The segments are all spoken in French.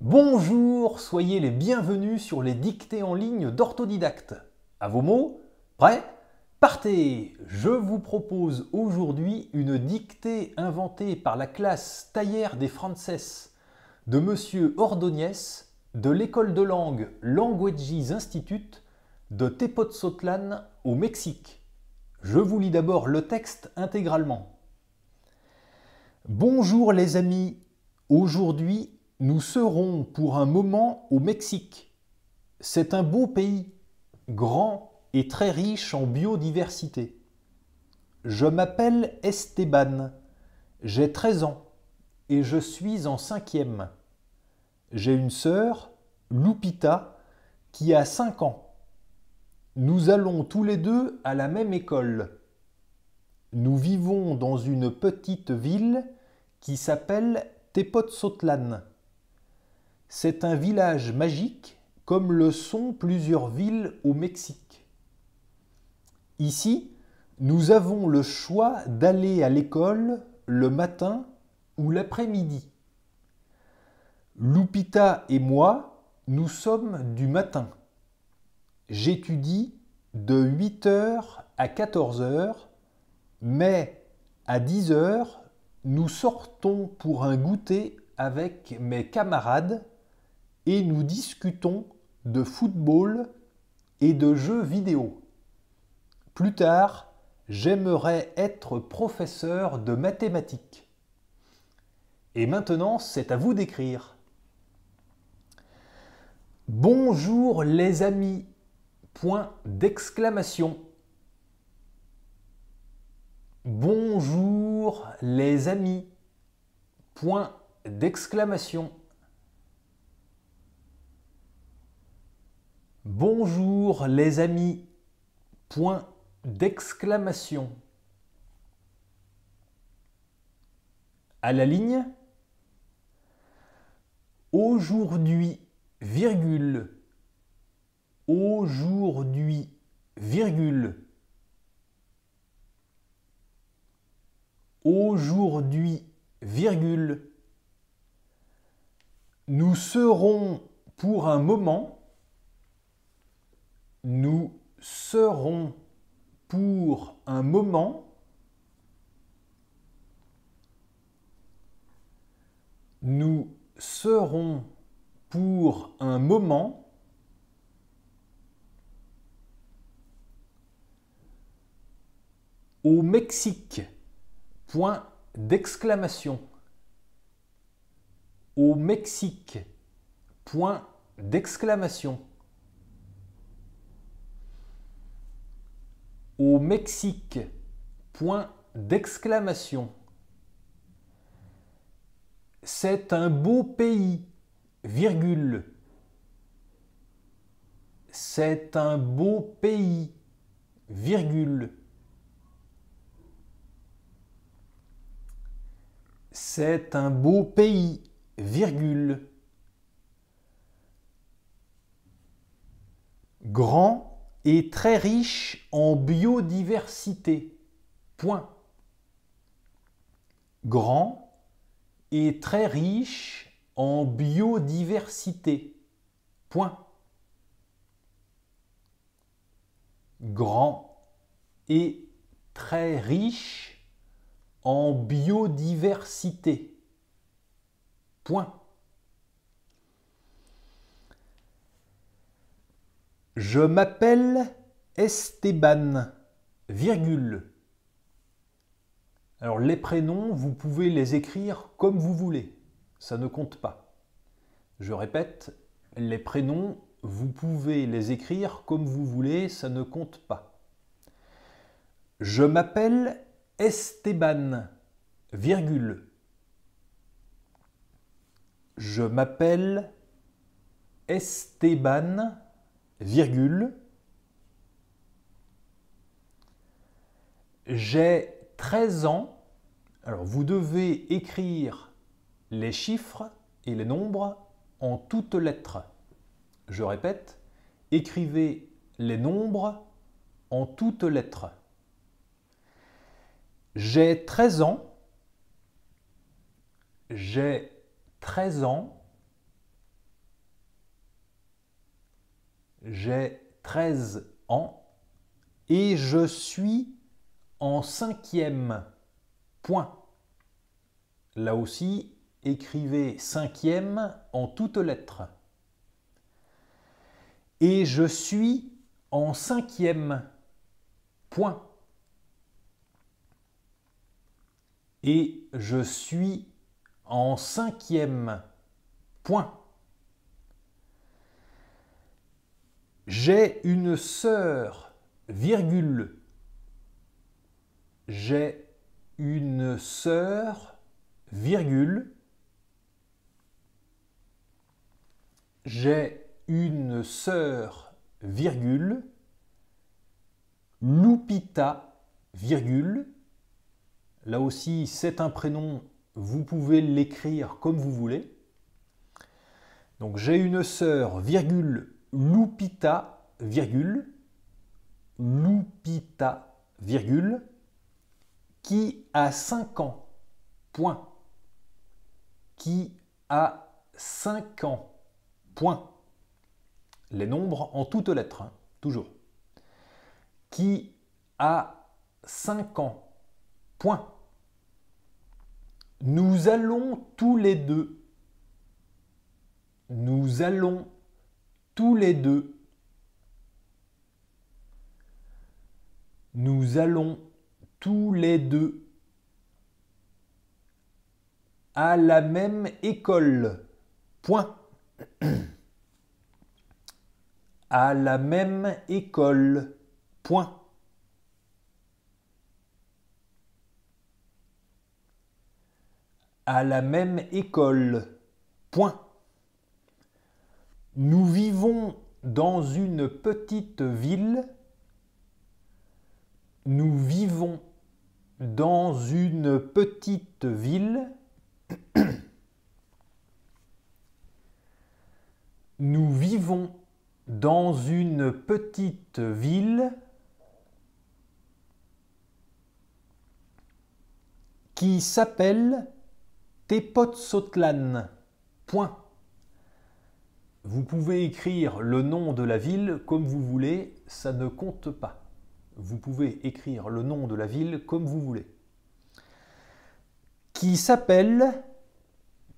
Bonjour, soyez les bienvenus sur les dictées en ligne d'Orthodidacte. À vos mots, prêts? Partez! Je vous propose aujourd'hui une dictée inventée par la classe Taller des Frances de Monsieur Ordóñez de l'école de langue Languages Institute de Tepoztlán au Mexique. Je vous lis d'abord le texte intégralement. Bonjour les amis, aujourd'hui nous serons pour un moment au Mexique. C'est un beau pays, grand et très riche en biodiversité. Je m'appelle Esteban, j'ai 13 ans et je suis en 5e. J'ai une sœur, Lupita, qui a 5 ans. Nous allons tous les deux à la même école. Nous vivons dans une petite ville qui s'appelle Tepoztlán. C'est un village magique comme le sont plusieurs villes au Mexique. Ici, nous avons le choix d'aller à l'école le matin ou l'après-midi. Lupita et moi, nous sommes du matin. J'étudie de 8 h à 14 h, mais à 10 h, nous sortons pour un goûter avec mes camarades et nous discutons de football et de jeux vidéo. Plus tard, j'aimerais être professeur de mathématiques. Et maintenant, c'est à vous d'écrire. Bonjour les amis, point d'exclamation. Bonjour les amis, point d'exclamation. Bonjour les amis, point d'exclamation. À la ligne, aujourd'hui, virgule, aujourd'hui, virgule, aujourd'hui, virgule, nous serons pour un moment, nous serons pour un moment, nous serons pour un moment au Mexique, point d'exclamation. Au Mexique, point d'exclamation. Au Mexique, point d'exclamation. C'est un beau pays, virgule. C'est un beau pays, virgule. C'est un beau pays, virgule. Grand et très riche en biodiversité. Point. Grand et très riche en biodiversité. Point. Grand et très riche en biodiversité. Point. Je m'appelle Esteban, virgule. Alors les prénoms, vous pouvez les écrire comme vous voulez, ça ne compte pas. Je répète, les prénoms, vous pouvez les écrire comme vous voulez, ça ne compte pas. Je m'appelle Esteban, virgule. Je m'appelle Esteban, virgule. J'ai 13 ans. Alors vous devez écrire les chiffres et les nombres en toutes lettres. Je répète, écrivez les nombres en toutes lettres. J'ai 13 ans. J'ai 13 ans. j'ai 13 ans et je suis en 5e. Point. Là aussi, écrivez 5e en toutes lettres. Et je suis en 5e. Point. Et je suis en 5e. Point. J'ai une sœur, virgule. J'ai une sœur, virgule. J'ai une sœur, virgule. Lupita, virgule. Là aussi, c'est un prénom, vous pouvez l'écrire comme vous voulez. Donc j'ai une sœur, virgule, Lupita, virgule. Lupita, virgule, qui a 5 ans. Point. Qui a 5 ans. Point. Les nombres en toutes lettres, hein, toujours. Qui a 5 ans. Point. Nous allons tous les deux. Nous allons tous les deux. Nous allons tous les deux à la même école. Point. À la même école. Point. À la même école. Point. Nous vivons dans une petite ville. Nous vivons dans une petite ville. Nous vivons dans une petite ville qui s'appelle Tepoztlán. Point. Vous pouvez écrire le nom de la ville comme vous voulez, ça ne compte pas. Vous pouvez écrire le nom de la ville comme vous voulez. Qui s'appelle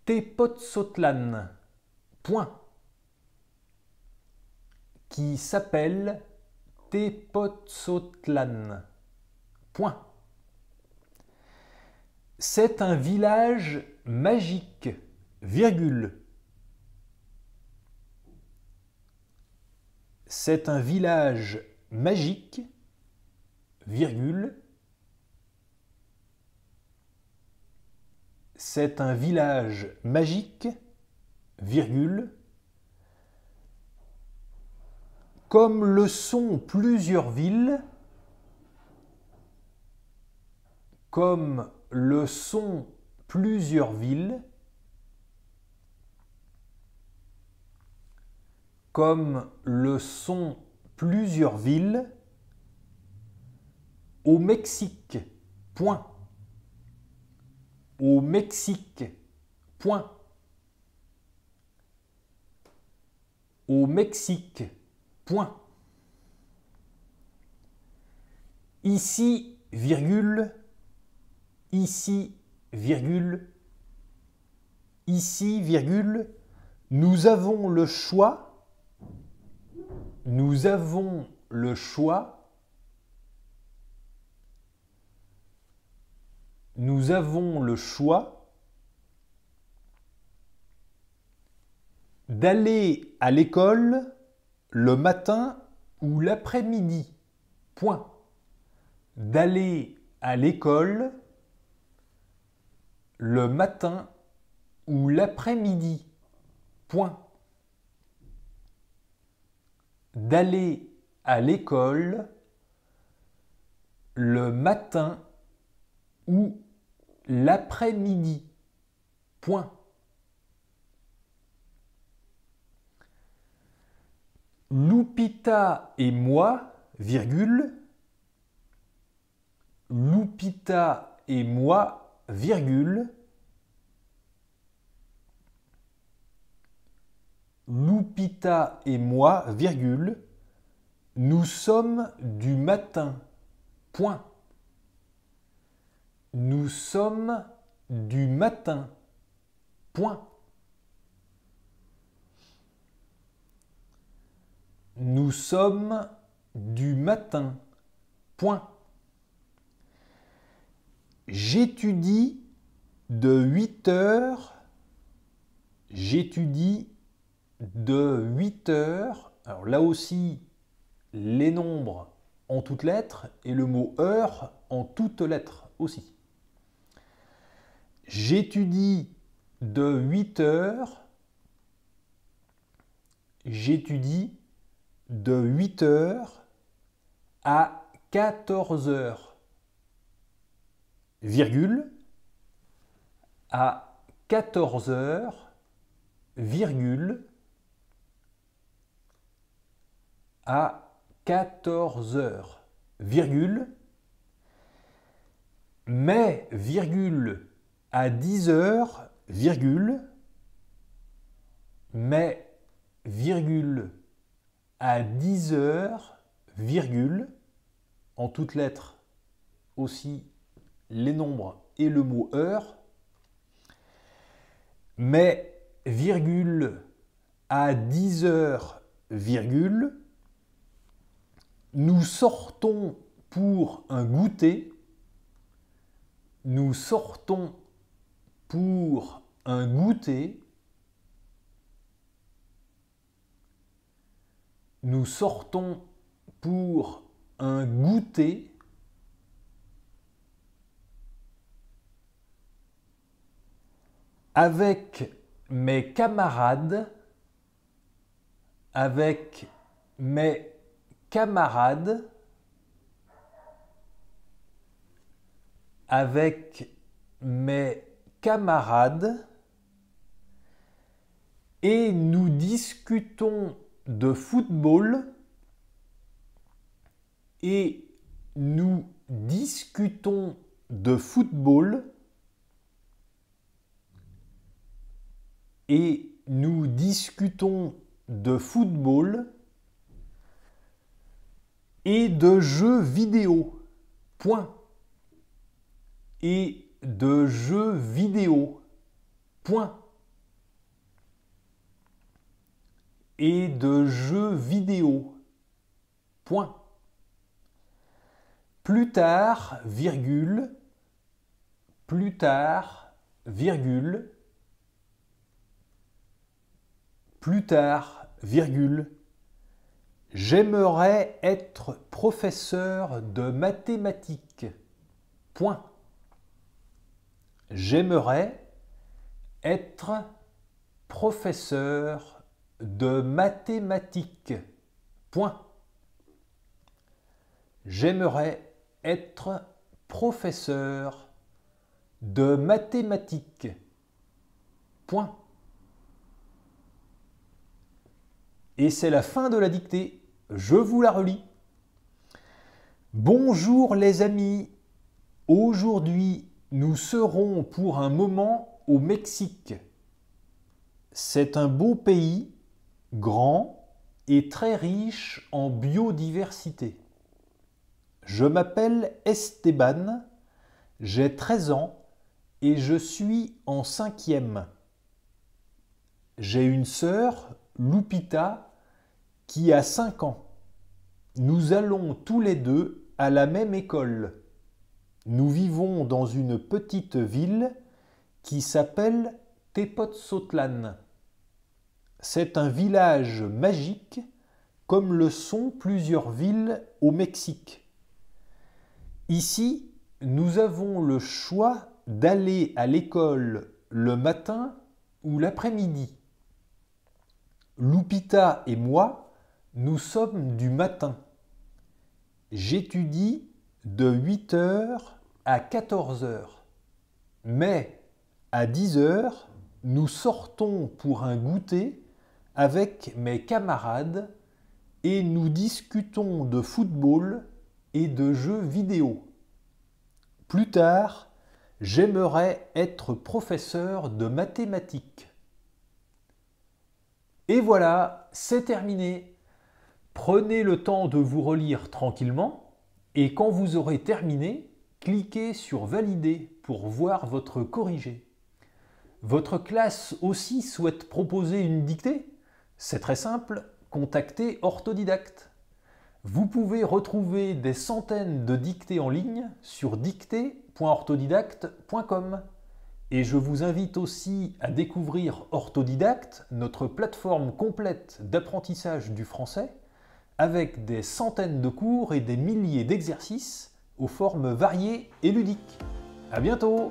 Tepoztlán. Point. Qui s'appelle Tepoztlán. Point. C'est un village magique, virgule. C'est un village magique, virgule. C'est un village magique, virgule. Comme le sont plusieurs villes, comme le sont plusieurs villes, comme le sont plusieurs villes, au Mexique. Point. Au Mexique. Point. Au Mexique. Point. Ici, virgule. Ici, virgule. Ici, virgule. Nous avons le choix. Nous avons le choix. Nous avons le choix d'aller à l'école le matin ou l'après-midi. Point. D'aller à l'école le matin ou l'après-midi. Point. D'aller à l'école le matin ou l'après-midi. Point. Lupita et moi, virgule. Lupita et moi, virgule. Lupita et moi, virgule, nous sommes du matin. Point. Nous sommes du matin. Point. Nous sommes du matin. Point. J'étudie de 8 heures. J'étudie de 8 heures. Alors là aussi, les nombres en toutes lettres et le mot heure en toutes lettres aussi. J'étudie de 8 heures. J'étudie de 8 heures à 14 heures, virgule, à 14 heures, virgule, à 14 heures, virgule, mais, virgule, à 10 heures, virgule, mais, virgule, à 10 heures, virgule, en toutes lettres aussi les nombres et le mot heure, mais, virgule, à 10 heures, virgule, nous sortons pour un goûter, nous sortons pour un goûter, nous sortons pour un goûter, avec mes camarades, avec mes camarades, avec mes camarades, et nous discutons de football, et nous discutons de football, et nous discutons de football et de jeux vidéo. Point. Et de jeux vidéo. Point. Et de jeux vidéo. Point. Plus tard, virgule, plus tard, virgule, plus tard, virgule, j'aimerais être professeur de mathématiques. Point. J'aimerais être professeur de mathématiques. Point. J'aimerais être professeur de mathématiques. Point. Et c'est la fin de la dictée. Je vous la relis. Bonjour les amis. Aujourd'hui, nous serons pour un moment au Mexique. C'est un beau pays, grand et très riche en biodiversité. Je m'appelle Esteban, j'ai 13 ans et je suis en 5e. J'ai une sœur, Lupita, qui a 5 ans. Nous allons tous les deux à la même école. Nous vivons dans une petite ville qui s'appelle Tepoztlán. C'est un village magique comme le sont plusieurs villes au Mexique. Ici, nous avons le choix d'aller à l'école le matin ou l'après-midi. Lupita et moi, nous sommes du matin. J'étudie de 8 heures à 14 heures. Mais à 10 heures, nous sortons pour un goûter avec mes camarades et nous discutons de football et de jeux vidéo. Plus tard, j'aimerais être professeur de mathématiques. Et voilà, c'est terminé. Prenez le temps de vous relire tranquillement et quand vous aurez terminé, cliquez sur Valider pour voir votre corrigé. Votre classe aussi souhaite proposer une dictée? C'est très simple, contactez Orthodidacte. Vous pouvez retrouver des centaines de dictées en ligne sur dictée.orthodidacte.com. Et je vous invite aussi à découvrir Orthodidacte, notre plateforme complète d'apprentissage du français, avec des centaines de cours et des milliers d'exercices aux formes variées et ludiques. À bientôt!